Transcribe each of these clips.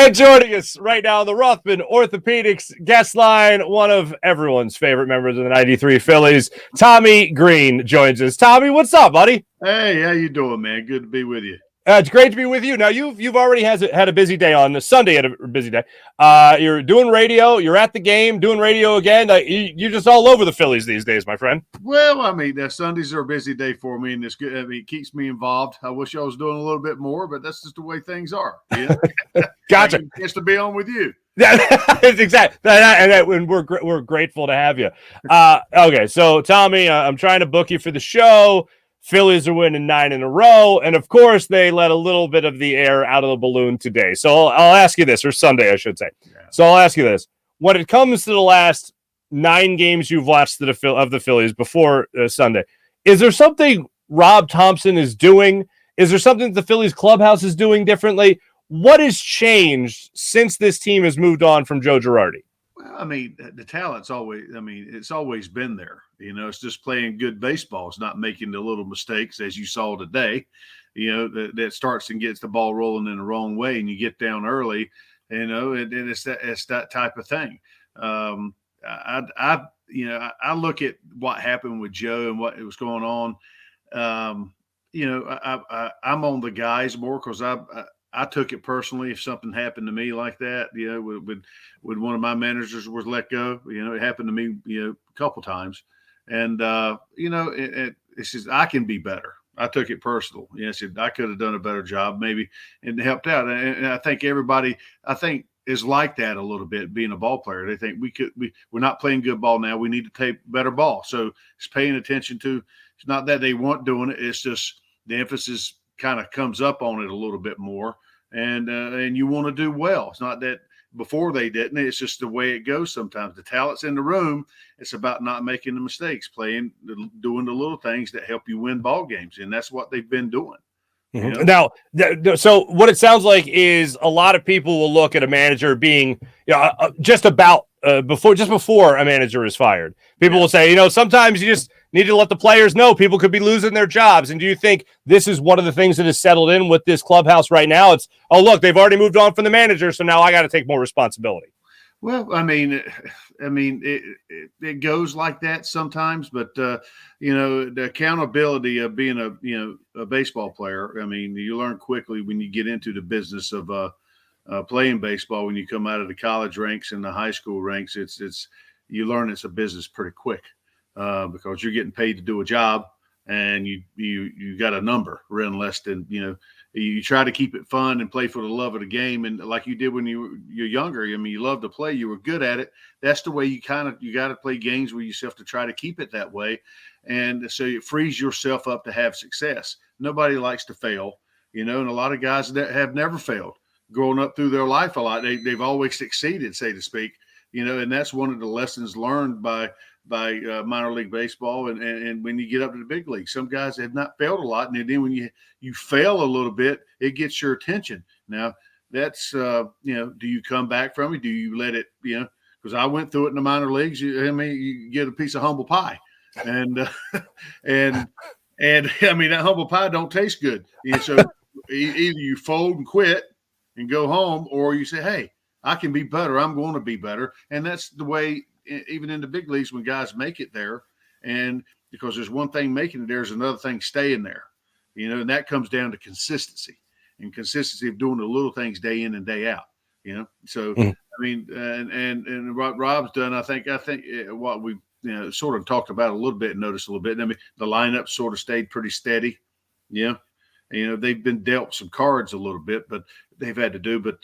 And joining us right now on the Rothman Orthopaedics guest line, one of everyone's favorite members of the 93 Phillies, Tommy Greene joins us. Tommy, what's up, buddy? Hey, how you doing, man? Good to be with you. It's great to be with you. Now, you've already had a busy day on Sunday. Had a busy day. You're doing radio. You're at the game, doing radio again. You're just all over the Phillies these days, my friend. Well, I mean, Sundays are a busy day for me, and it's good. I mean, it keeps me involved. I wish I was doing a little bit more, but that's just the way things are. Yeah, Gotcha. It's to be on with you. Yeah, exactly. And we're grateful to have you. Okay, so Tommy, I'm trying to book you for the show. Phillies are winning 9 in a row, and of course, they let a little bit of the air out of the balloon today. So I'll ask you this, or Sunday, I should say. Yeah. So I'll ask you this: when it comes to the last 9 games you've watched of the Phillies before Sunday, is there something Rob Tomson is doing? Is there something the Phillies clubhouse is doing differently? What has changed since this team has moved on from Joe Girardi? Well, I mean, the talent's it's always been there. You know, it's just playing good baseball. It's not making the little mistakes as you saw today, you know, that starts and gets the ball rolling in the wrong way and you get down early, you know, and it's that type of thing. I look at what happened with Joe and what was going on. You know, I'm on the guys more because I took it personally if something happened to me like that, you know, when one of my managers was let go. You know, it happened to me, you know, a couple times. And, you know, it's just I can be better. I took it personal. Yes, I could have done a better job maybe and helped out. And I think everybody, is like that a little bit being a ball player. They think we're not playing good ball now. We need to take better ball. So it's paying attention to, it's not that they weren't doing it. It's just the emphasis kind of comes up on it a little bit more. And you want to do well. It's not that before they didn't. It's just the way it goes sometimes. The talent's in the room. It's about not making the mistakes, doing the little things that help you win ball games, and that's what they've been doing. Mm-hmm. You know? Now, so what it sounds like is a lot of people will look at a manager being just before a manager is fired. People will say, you know, sometimes you just need to let the players know people could be losing their jobs. And do you think this is one of the things that has settled in with this clubhouse right now? It's, oh, look, they've already moved on from the manager, so now I got to take more responsibility. Well, I mean, it goes like that sometimes, but you know, the accountability of being a baseball player. I mean, you learn quickly when you get into the business of playing baseball. When you come out of the college ranks and the high school ranks, you learn it's a business pretty quick because you're getting paid to do a job, and you got a number rather less than, you know. You try to keep it fun and play for the love of the game, and like you did when you're younger. I mean, you love to play. You were good at it. That's the way you got to play games with yourself to try to keep it that way, and so it frees yourself up to have success. Nobody likes to fail, you know, and a lot of guys that have never failed growing up through their life a lot. They've always succeeded, so to speak, you know, and that's one of the lessons learned by minor league baseball and when you get up to the big league. Some guys have not failed a lot, and then when you fail a little bit, it gets your attention. Now that's you know, do you come back from it? Do you let it, you know, because I went through it in the minor leagues. You get a piece of humble pie, and and I mean, that humble pie don't taste good. So either you fold and quit and go home, or you say, hey, I can be better. I'm going to be better. And that's the way, even in the big leagues, when guys make it there, and because there's one thing making it there, there's another thing staying there, you know, and that comes down to consistency of doing the little things day in and day out, you know. So I mean, and what Rob's done, I think what we, you know, sort of talked about a little bit, noticed a little bit. I mean, the lineup sort of stayed pretty steady, yeah. You know, they've been dealt some cards a little bit, but they've had to do. But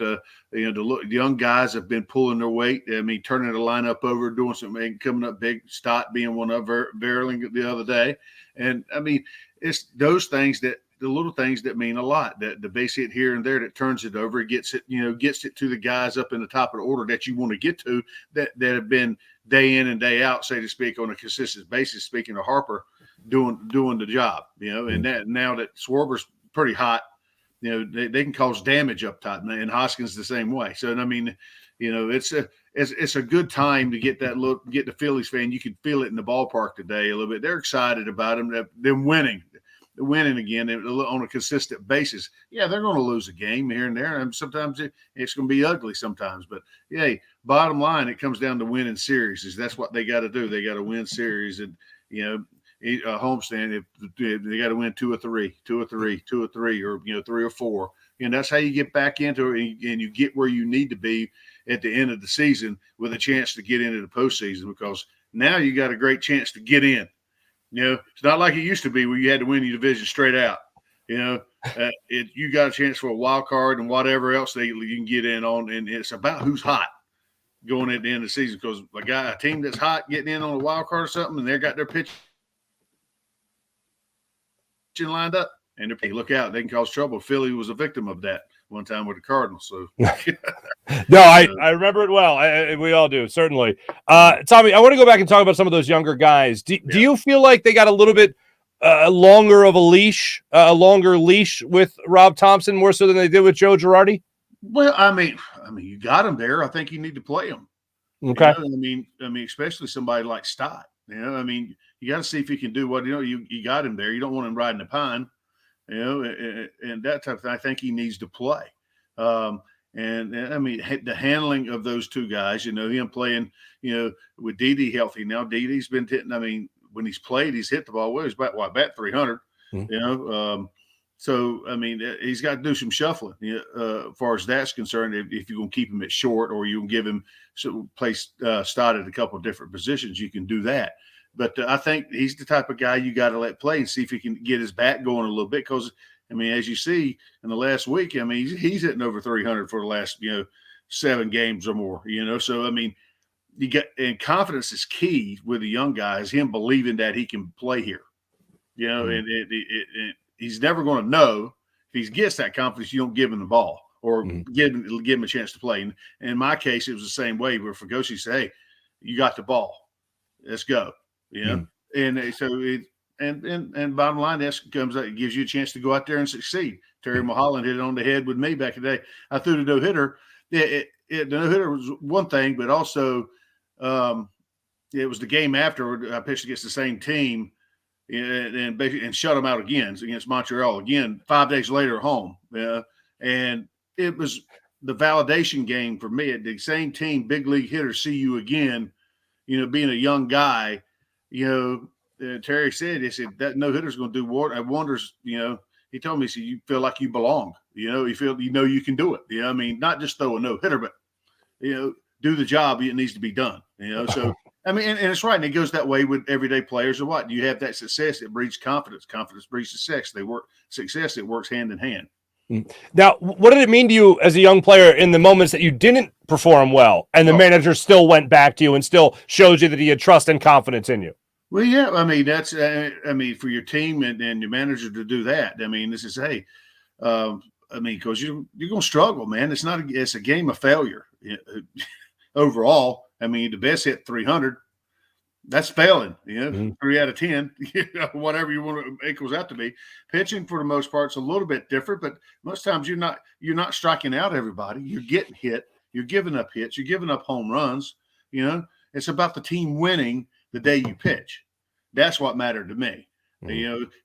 you know, the young guys have been pulling their weight. I mean, turning the lineup over, doing something, coming up big. Stott being one of Verling the other day, and I mean, it's those things the little things that mean a lot. That the base hit here and there that turns it over, gets it to the guys up in the top of the order that you want to get to, that have been day in and day out, so to speak, on a consistent basis. Speaking of Harper, doing the job, you know, and that now that Schwarber's pretty hot, you know, they can cause damage up top, and Hoskins the same way. So I mean, you know, it's a good time to get the Phillies fan. You can feel it in the ballpark today a little bit. They're excited about them winning. winning again on a consistent basis. Yeah, they're going to lose a game here and there, and sometimes it's going to be ugly sometimes. But hey, bottom line, it comes down to winning series. That's what they got to do. They got to win series, and a homestand. If they got to win 2 or 3, or 3 or 4. And that's how you get back into it, and you get where you need to be at the end of the season with a chance to get into the postseason, because now you got a great chance to get in. It's not like it used to be where you had to win your division straight out. You got a chance for a wild card and whatever else you can get in on, and it's about who's hot going at the end of the season, because a team that's hot getting in on a wild card or something, and they got their pitching lined up, and they look out, they can cause trouble. Philly was a victim of that one time with the Cardinals. So, no, I remember it well. We all do, certainly. Tommy, I want to go back and talk about some of those younger guys. Do you feel like they got a little bit longer longer leash with Rob Tomson, more so than they did with Joe Girardi? Well, I mean, you got him there. I think you need to play him. Okay. I mean, especially somebody like Stott. You got to see if he can do what you got him there. You don't want him riding the pine. And that type of thing. I think he needs to play. The handling of those two guys, him playing, with Didi healthy now. Didi's been hitting. When he's played, he's hit the ball well. He's bat 300. Mm-hmm. He's got to do some shuffling as far as that's concerned. If you're going to keep him at short, or you can give him place Stott at a couple of different positions, you can do that. But I think he's the type of guy you got to let play and see if he can get his bat going a little bit. Because, as you see in the last week, he's hitting over 300 for the last, 7 games or more, So, you get – and confidence is key with the young guys, him believing that he can play here. And he's never going to know. If he gets that confidence, you don't give him the ball or give him a chance to play. And in my case, it was the same way where Fugoshi said, hey, you got the ball. Let's go. And so and bottom line, that comes out, it gives you a chance to go out there and succeed. Terry Mulholland hit it on the head with me back in the day. I threw the no-hitter. The no-hitter was one thing, but also it was the game after I pitched against the same team and shut them out again against Montreal again 5 days later at home. And it was the validation game for me. The same team, big league hitters, see you again, being a young guy. Terry said, that no hitter's going to do wonders. He told me, you feel like you belong. You feel you can do it. Not just throw a no hitter, but do the job. It needs to be done. So and it's right, and it goes that way with everyday players. Or what? You have that success, it breeds confidence. Confidence breeds success. Success. It works hand in hand. Now, what did it mean to you as a young player in the moments that you didn't perform well, and the manager still went back to you and still showed you that he had trust and confidence in you? Well, yeah, that's for your team and your manager to do that. This is because you're going to struggle, man. It's a game of failure overall. The best hit 300. That's failing, 3 out of 10, whatever you want to equals out to be. Pitching for the most part is a little bit different, but most times you're not striking out everybody. You're getting hit. You're giving up hits. You're giving up home runs. It's about the team winning the day you pitch. That's what mattered to me.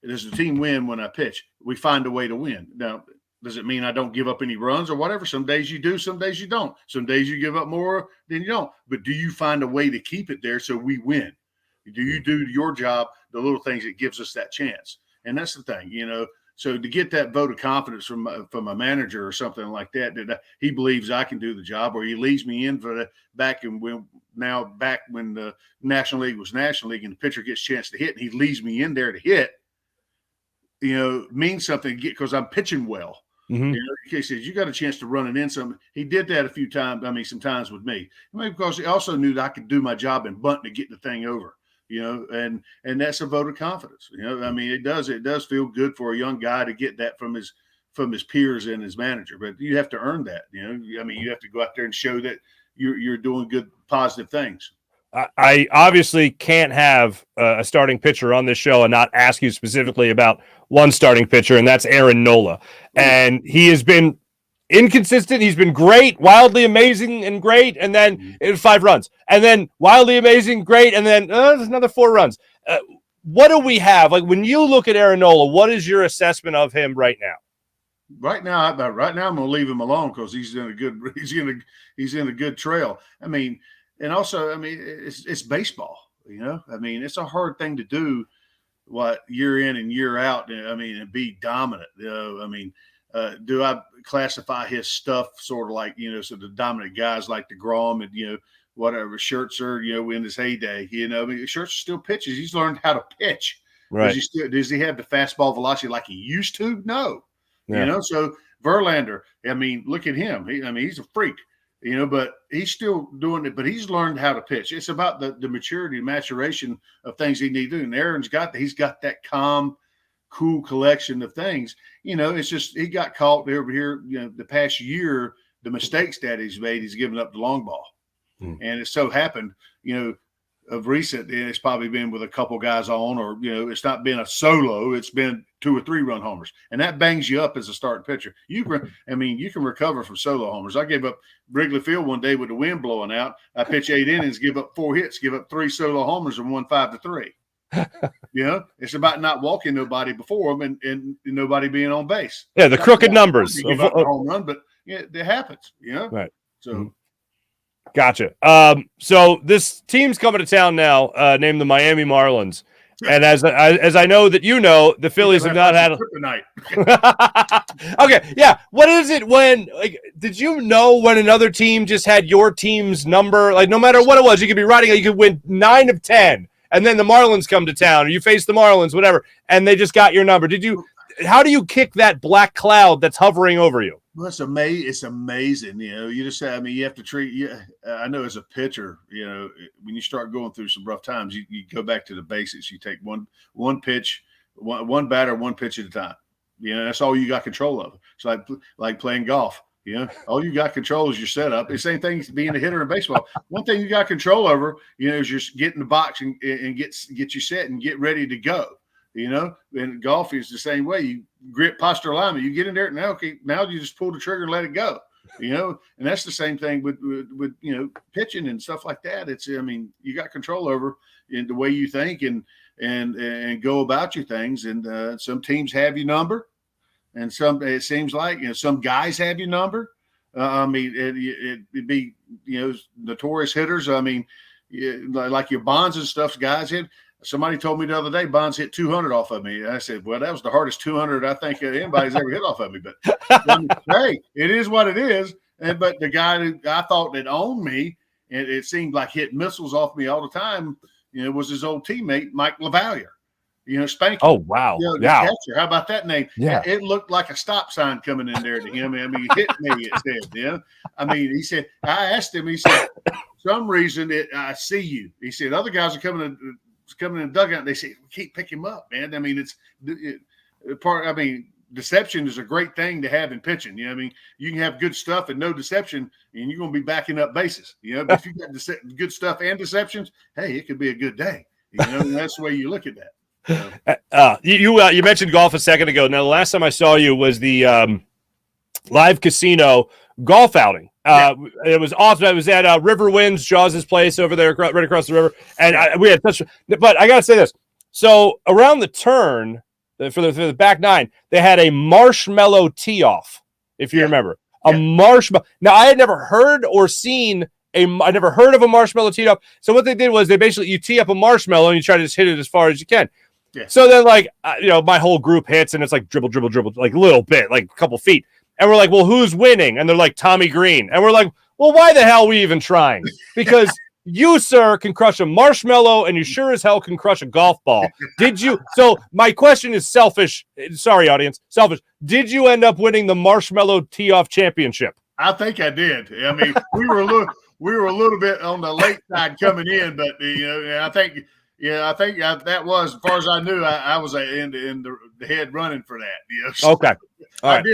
Does the team win when I pitch? We find a way to win. Now, does it mean I don't give up any runs or whatever? Some days you do, some days you don't. Some days you give up more than you don't. But do you find a way to keep it there so we win? Do you do your job, the little things that gives us that chance? And that's the thing, So to get that vote of confidence from a manager or something like that he believes I can do the job, or he leaves me in for back when the National League was National League and the pitcher gets a chance to hit, and he leaves me in there to hit, means something because I'm pitching well. Mm-hmm. He says, you got a chance to run it in some. He did that a few times, sometimes with me. Because he also knew that I could do my job in bunting to get the thing over. And that's a vote of confidence. It does feel good for a young guy to get that from his peers and his manager, but you have to earn that. You have to go out there and show that you're doing good, positive things. I obviously can't have a starting pitcher on this show and not ask you specifically about one starting pitcher, and that's Aaron Nola. And he has been inconsistent. He's been great, wildly amazing and great, and then 5 runs. And then wildly amazing, great, and then there's another 4 runs. what do we have? Like, when you look at Aaron Nola, what is your assessment of him right now? Right now, I'm going to leave him alone because he's in a good trail. I mean, and also, I mean, it's baseball. You know, I mean, it's a hard thing to do, what, year in and year out. I mean, and be dominant. I mean, do I classify his stuff sort of like, you know, so the dominant guys like DeGrom and, you know, whatever, Scherzer, you know, in his heyday, you know, I mean, Scherzer still pitches. He's learned how to pitch. Right. Does he have the fastball velocity like he used to? No. Yeah. You know, so Verlander, I mean, look at him. He's a freak, you know, but he's still doing it, but he's learned how to pitch. It's about the maturity and maturation of things he needs to do. And Aaron's he's got that calm, cool collection of things. You know, it's just he got caught over here, you know, the past year, the mistakes that he's made, he's given up the long ball. And it so happened, you know, of recent, it's probably been with a couple guys on, or, you know, it's not been a solo, it's been 2 or 3 run homers. And that bangs you up as a starting pitcher. You can recover from solo homers. I gave up Wrigley Field one day with the wind blowing out. I pitch 8 innings, give up 4 hits, give up 3 solo homers, and won 5-3. You know, it's about not walking nobody before them and nobody being on base. Yeah, the crooked numbers. Give up the home run, but yeah, it happens, you know? Right. So. Gotcha. So this team's coming to town now, named the Miami Marlins. And as I know that you know, the Phillies have not had kryptonite. Okay, yeah. What is it when, like, did you know when another team just had your team's number? Like, no matter what it was, you could be riding, you could win 9 of 10, and then the Marlins come to town, or you face the Marlins, whatever, and they just got your number. How do you kick that black cloud that's hovering over you? Well, it's amazing. You know, you just, I mean, you have to treat, I know as a pitcher, you know, when you start going through some rough times, you go back to the basics. You take one pitch, one batter, one pitch at a time. You know, that's all you got control of. It's like playing golf. You know, all you got control is your setup. The same thing as being a hitter in baseball. One thing you got control over, you know, is just get in the box and get you set and get ready to go. You know, and golf is the same way. You grip posture alignment. You get in there, now you just pull the trigger and let it go. You know, and that's the same thing with you know, pitching and stuff like that. I mean, you got control over in the way you think and go about your things. And some teams have your number, and it seems like, you know, some guys have your number. I mean, it'd be, you know, notorious hitters. I mean, like your Bonds and stuff, guys hit. Somebody told me the other day, Bonds hit 200 off of me. And I said, well, that was the hardest 200 I think anybody's ever hit off of me. But hey, it is what it is. But the guy who I thought that owned me, and it seemed like hit missiles off me all the time, you know, was his old teammate, Mike LaValliere. You know, Spanky. Oh, wow. You know, yeah. Catcher. How about that name? Yeah. It looked like a stop sign coming in there to him. I mean, he hit me, it said, you know. I mean, he said, I asked him, he said, some reason I see you. He said, other guys are coming in the dugout, they say, keep picking him up, man. I mean, deception is a great thing to have in pitching. You know, I mean, you can have good stuff and no deception, and you're going to be backing up bases. You know, but if you got good stuff and deceptions, hey, it could be a good day. You know, and that's the way you look at that. You mentioned golf a second ago. Now, the last time I saw you was the live casino golf outing. It was awesome. I was at River Winds, Jaws' place over there, right across the river, and we had such. But I gotta say this: so around the turn for the back nine, they had a marshmallow tee off. If you remember, a marshmallow. Now I had never heard or seen I never heard of a marshmallow tee up. So what they did was you tee up a marshmallow and you try to just hit it as far as you can. Yeah. So then, like, you know, my whole group hits and it's like dribble, like a little bit, like a couple feet. And we're like, well, who's winning? And they're like, Tommy Greene. And we're like, well, why the hell are we even trying? Because you, sir, can crush a marshmallow and you sure as hell can crush a golf ball. Did you? So my question is selfish. Sorry, audience. Selfish. Did you end up winning the marshmallow tee-off championship? I think I did. I mean, we were a little bit on the late side coming in, but, you know, I think that was, as far as I knew, I was in the head running for that. You know? So okay. All right.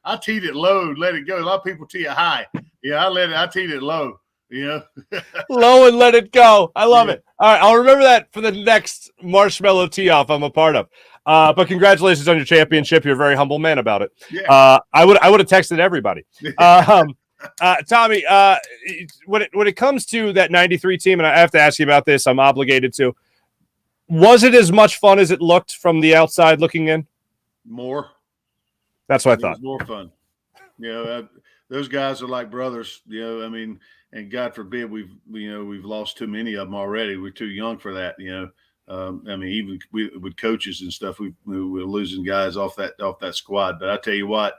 I teed it low, let it go. A lot of people tee it high. Yeah, I teed it low. You know, low and let it go. I love it. All right, I'll remember that for the next marshmallow tee off I'm a part of. But congratulations on your championship. You're a very humble man about it. Yeah. I would have texted everybody. Tommy, when it comes to that 93 team, and I have to ask you about this, I'm obligated to. Was it as much fun as it looked from the outside looking in? More. That's what I thought. It was more fun. Those guys are like brothers. I mean, and God forbid we've lost too many of them already. We're too young for that. I mean, even with coaches and stuff, we're losing guys off that squad. But I tell you what,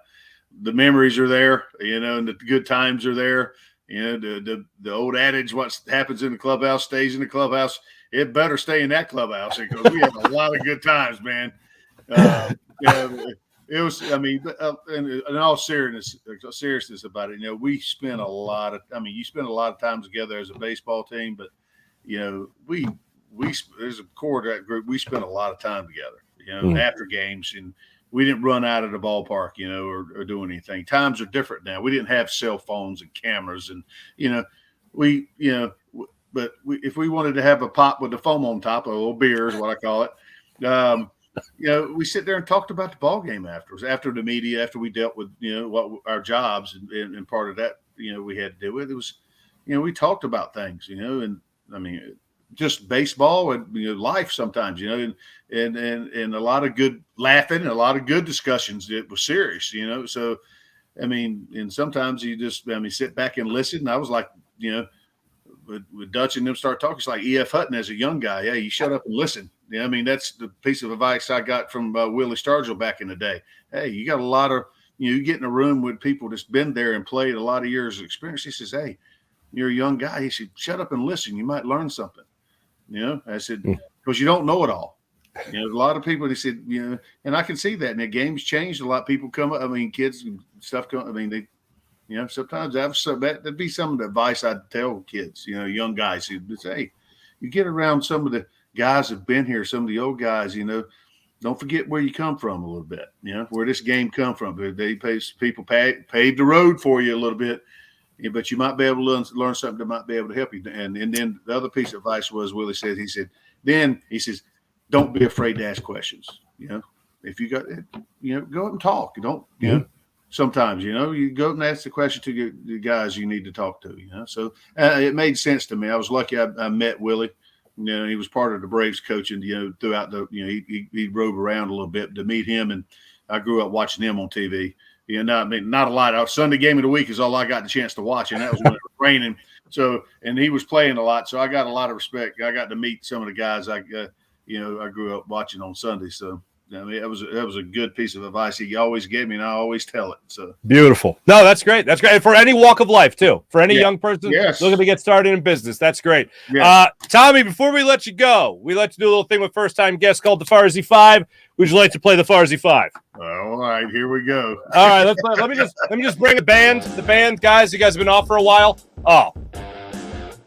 the memories are there. And the good times are there. The old adage, what happens in the clubhouse stays in the clubhouse. It better stay in that clubhouse because we had a lot of good times, man. It was, I mean, in all seriousness about it, we spent you spend a lot of time together as a baseball team, but, we there's a core to that group. We spent a lot of time together, after games, and we didn't run out of the ballpark, or do anything. Times are different now. We didn't have cell phones and cameras and, but if we wanted to have a pop with the foam on top, a little beer is what I call it. We sit there and talked about the ball game afterwards, after the media, after we dealt with, what our jobs and part of that, we had to deal with. It was, we talked about things, and I mean, just baseball and life sometimes, and a lot of good laughing and a lot of good discussions. It was serious, So, I mean, and sometimes you just, sit back and listen. And I was like, with Dutch and them start talking, it's like E.F. Hutton as a young guy. Hey, you shut up and listen. I mean, that's the piece of advice I got from Willie Stargell back in the day. Hey, you got a lot of, you get in a room with people that's been there and played a lot of years of experience. He says, hey, you're a young guy. He said, shut up and listen. You might learn something. I said, because you don't know it all. A lot of people, they said, and I can see that. And the game's changed. A lot of people come up. I mean, kids and stuff come. I mean, they, sometimes that'd be some of the advice I'd tell kids, young guys who say, hey, you get around some of the guys that've been here, some of the old guys, don't forget where you come from a little bit, where this game come from. People paved the road for you a little bit, but you might be able to learn something that might be able to help you. And then the other piece of advice was, Willie said, he says, don't be afraid to ask questions. If you got it, go up and talk. Don't, sometimes, you go and ask the question to the guys you need to talk to, So it made sense to me. I was lucky I met Willie. He was part of the Braves coaching, throughout the, he rode around a little bit to meet him. And I grew up watching him on TV. Not a lot. Sunday game of the week is all I got the chance to watch. And that was when it was raining. So, and he was playing a lot. So I got a lot of respect. I got to meet some of the guys I grew up watching on Sunday. So, that was a good piece of advice he always gave me, and I always tell it. So beautiful. No, that's great. That's great. And for any walk of life too. For any young person looking to get started in business, that's great. Yeah. Tommy, before we let you go, we like to do a little thing with first-time guests called the Farzy 5. Would you like to play the Farzy 5? All right, here we go. All right, let me just bring the band, guys. You guys have been off for a while. Oh,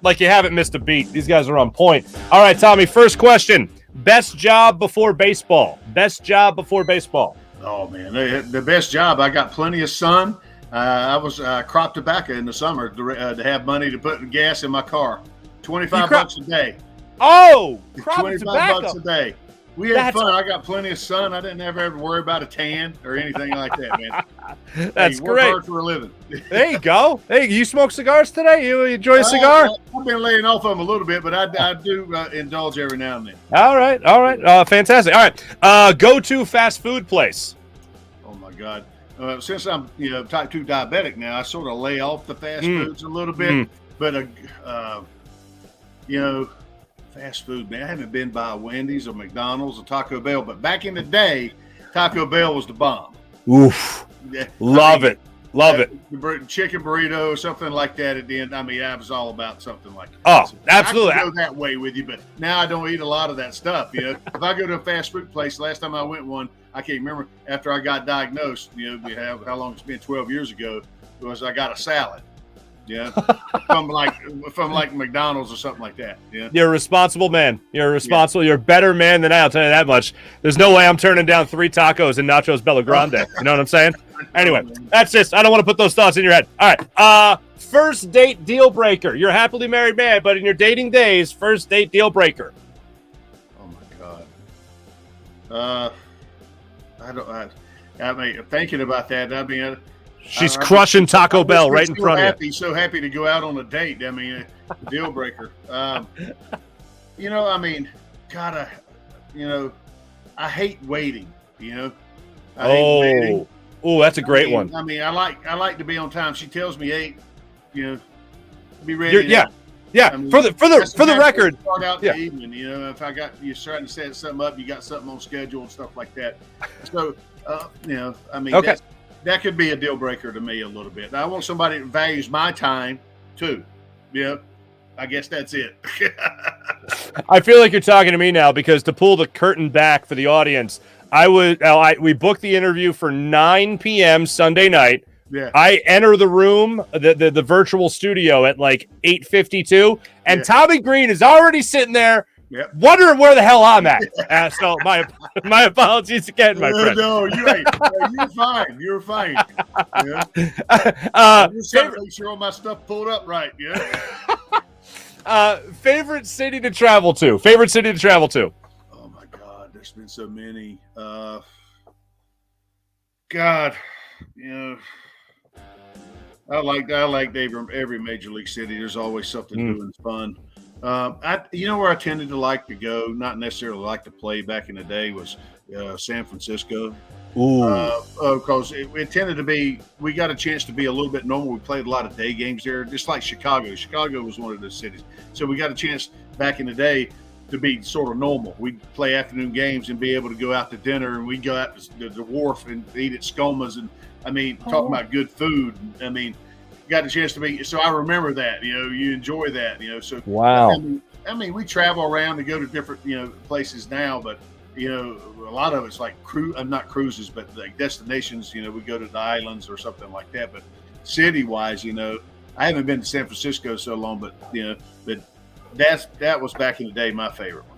like you haven't missed a beat. These guys are on point. All right, Tommy. First question. Best job before baseball. Best job before baseball. Oh, man. The best job. I got plenty of sun. I was crop tobacco in the summer to have money to put gas in my car. $25 a day. Oh, crop 25 tobacco. bucks a day. We had fun. I got plenty of sun. I didn't ever have to worry about a tan or anything like that, man. That's work great. Hard for a living. There you go. Hey, you smoke cigars today? You enjoy a cigar? I've been laying off of them a little bit, but I do indulge every now and then. All right. Fantastic. All right. Go-to fast food place. Oh my God. Since I'm type 2 diabetic now, I sort of lay off the fast foods a little bit. But fast food, man. I haven't been by a Wendy's or McDonald's or Taco Bell, but back in the day, Taco Bell was the bomb. Oof. Love it. Chicken burrito or something like that at the end. I mean, I was all about something like that. Oh, absolutely. I could go that way with you, but now I don't eat a lot of that stuff. If I go to a fast food place, last time I went one, I can't remember, after I got diagnosed, how long it's been, 12 years ago, was I got a salad. From like McDonald's or something like that. Yeah. You're a responsible man. You're responsible. You're a better man than I'll tell you that much. There's no way I'm turning down 3 tacos and nachos Bella Grande. You know what I'm saying? Anyway, that's just, I don't want to put those thoughts in your head. All right. First date deal breaker. You're a happily married man, but in your dating days, first date deal breaker. Oh my God. I mean, thinking about that, I mean, she's crushing Taco Bell right in front of you. So happy to go out on a date. I mean, a deal breaker. I mean, God, I hate waiting. I hate waiting. Oh, that's a great one. I mean, I like to be on time. She tells me 8, be ready. Yeah. I mean, for the record, start out the evening. If you're trying to set something up, you got something on schedule and stuff like that. So, I mean, that could be a deal breaker to me a little bit. Now, I want somebody that values my time too. I guess that's it. I feel like you're talking to me now, because to pull the curtain back for the audience, we booked the interview for 9 p.m. Sunday night. Yeah. I enter the room, the virtual studio at like 8:52, and Tommy Greene is already sitting there, wondering where the hell I'm at. So my apologies again, my friend. No, you're fine. You're fine. I'm just trying to make sure all my stuff pulled up right. Favorite city to travel to? Oh my God, there's been so many. God, I like every major league city. There's always something new and fun. Where I tended to like to go, not necessarily like to play back in the day, was San Francisco. Because it tended to be, we got a chance to be a little bit normal. We played a lot of day games there, just like Chicago. Chicago was one of those cities. So we got a chance back in the day to be sort of normal. We'd play afternoon games and be able to go out to dinner, and we'd go out to the wharf and eat at Skoma's. And talking about good food. Got a chance to be. So I remember that. You enjoy that. So wow. We travel around to go to different places now, but a lot of it's like not cruises, but like destinations. We go to the islands or something like that. But city wise, I haven't been to San Francisco so long, but that was back in the day my favorite one.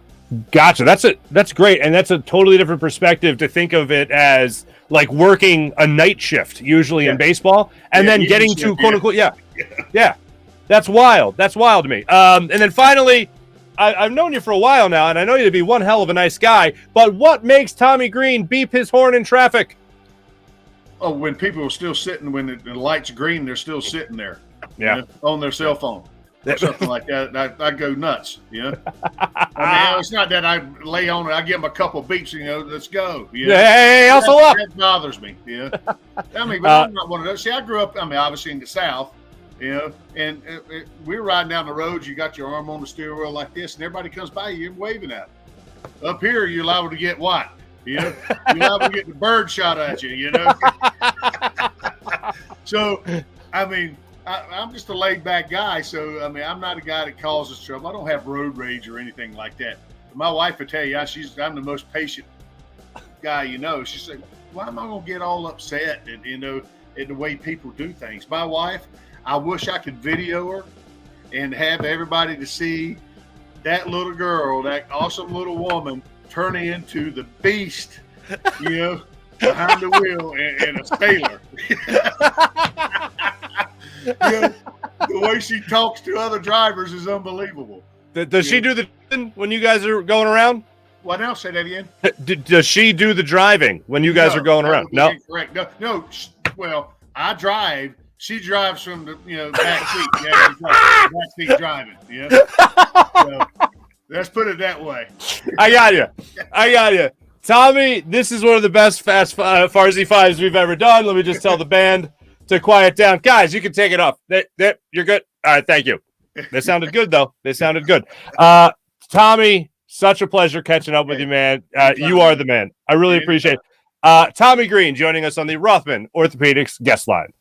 Gotcha. That's great, and that's a totally different perspective to think of it as like working a night shift usually in baseball, and then getting to quote unquote That's wild. That's wild to me. And then finally, I've known you for a while now, and I know you to be one hell of a nice guy. But what makes Tommy Greene beep his horn in traffic? Oh, when people are still sitting, when the light's green, they're still sitting there, on their cell phone. Or something like that. I go nuts, it's not that I lay on it. I give them a couple beeps, let's go. Hey, hustle up. That bothers me, but I'm not one of those. See, I grew up, obviously in the South, and we're riding down the road. You got your arm on the steering wheel like this, and everybody comes by you, you're waving at them. Up here, you're liable to get what? You're liable to get the bird shot at you, So, I'm just a laid-back guy, so I'm not a guy that causes trouble. I don't have road rage or anything like that. My wife would tell you, I'm the most patient guy She's like, why am I going to get all upset at the way people do things? My wife, I wish I could video her and have everybody to see that little girl, that awesome little woman, turning into the beast, behind the wheel and a sailor. The way she talks to other drivers is unbelievable. Does she do the when you guys are going around? What else? Say that again. Does she do the driving when you guys are going around? No. Correct. No. Well, I drive. She drives from the back seat. Back seat driving. So, let's put it that way. I got you. Tommy, this is one of the best Farzy Fives we've ever done. Let me just tell the band to quiet down. Guys, you can take it off. You're good. All right, thank you. They sounded good, though. They sounded good. Tommy, such a pleasure catching up with you, man. You are the man. I really appreciate it. Tommy Greene joining us on the Rothman Orthopaedics guest line.